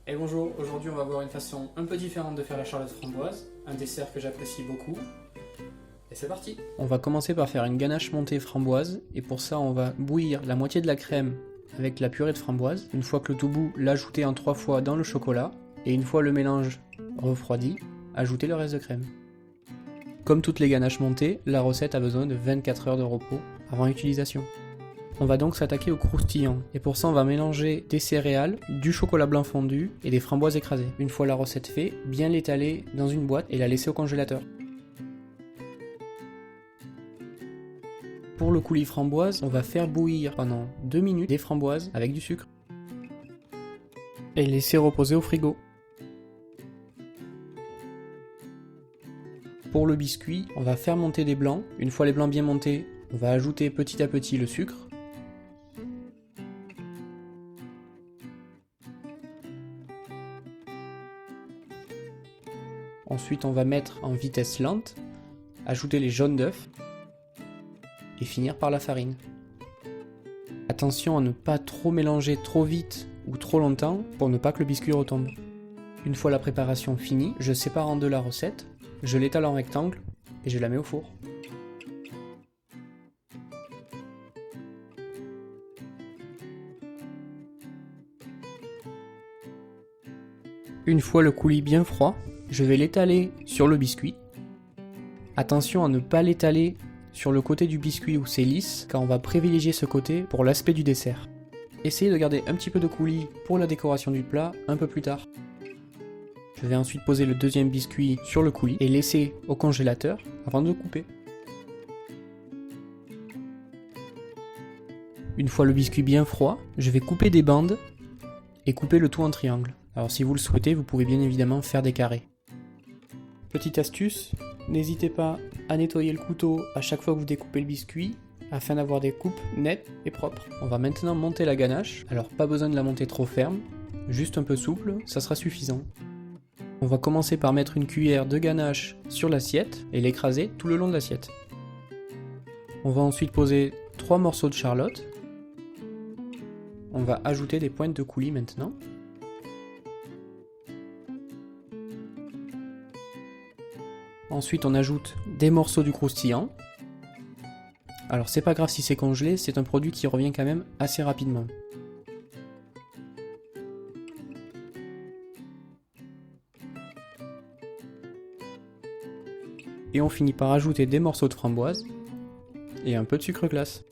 Et bonjour, aujourd'hui on va voir une façon un peu différente de faire la charlotte framboise, un dessert que j'apprécie beaucoup. Et c'est parti! On va commencer par faire une ganache montée framboise, et pour ça on va bouillir la moitié de la crème avec la purée de framboise. Une fois que le tout bout, l'ajouter en 3 fois dans le chocolat, et une fois le mélange refroidi, ajouter le reste de crème. Comme toutes les ganaches montées, la recette a besoin de 24 heures de repos avant utilisation. On va donc s'attaquer au croustillant, et pour ça on va mélanger des céréales, du chocolat blanc fondu et des framboises écrasées. Une fois la recette faite, bien l'étaler dans une boîte et la laisser au congélateur. Pour le coulis framboise, on va faire bouillir pendant 2 minutes des framboises avec du sucre et laisser reposer au frigo. Pour le biscuit, on va faire monter des blancs. Une fois les blancs bien montés, on va ajouter petit à petit le sucre. Ensuite, on va mettre en vitesse lente, ajouter les jaunes d'œufs et finir par la farine. Attention à ne pas trop mélanger trop vite ou trop longtemps pour ne pas que le biscuit retombe. Une fois la préparation finie, je sépare en deux la recette, je l'étale en rectangle et je la mets au four. Une fois le coulis bien froid, je vais l'étaler sur le biscuit. Attention à ne pas l'étaler sur le côté du biscuit où c'est lisse, car on va privilégier ce côté pour l'aspect du dessert. Essayez de garder un petit peu de coulis pour la décoration du plat un peu plus tard. Je vais ensuite poser le deuxième biscuit sur le coulis et laisser au congélateur avant de couper. Une fois le biscuit bien froid, je vais couper des bandes et couper le tout en triangle. Alors si vous le souhaitez, vous pouvez bien évidemment faire des carrés. Petite astuce, n'hésitez pas à nettoyer le couteau à chaque fois que vous découpez le biscuit afin d'avoir des coupes nettes et propres. On va maintenant monter la ganache, alors pas besoin de la monter trop ferme, juste un peu souple, ça sera suffisant. On va commencer par mettre une cuillère de ganache sur l'assiette et l'écraser tout le long de l'assiette. On va ensuite poser 3 morceaux de charlotte. On va ajouter des pointes de coulis maintenant. Ensuite, on ajoute des morceaux du croustillant. Alors, c'est pas grave si c'est congelé, c'est un produit qui revient quand même assez rapidement. Et on finit par ajouter des morceaux de framboise et un peu de sucre glace.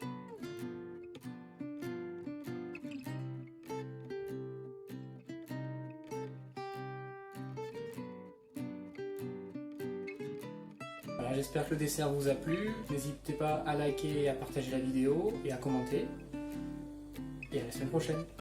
Voilà, j'espère que le dessert vous a plu. N'hésitez pas à liker et à partager la vidéo et à commenter. Et à la semaine prochaine.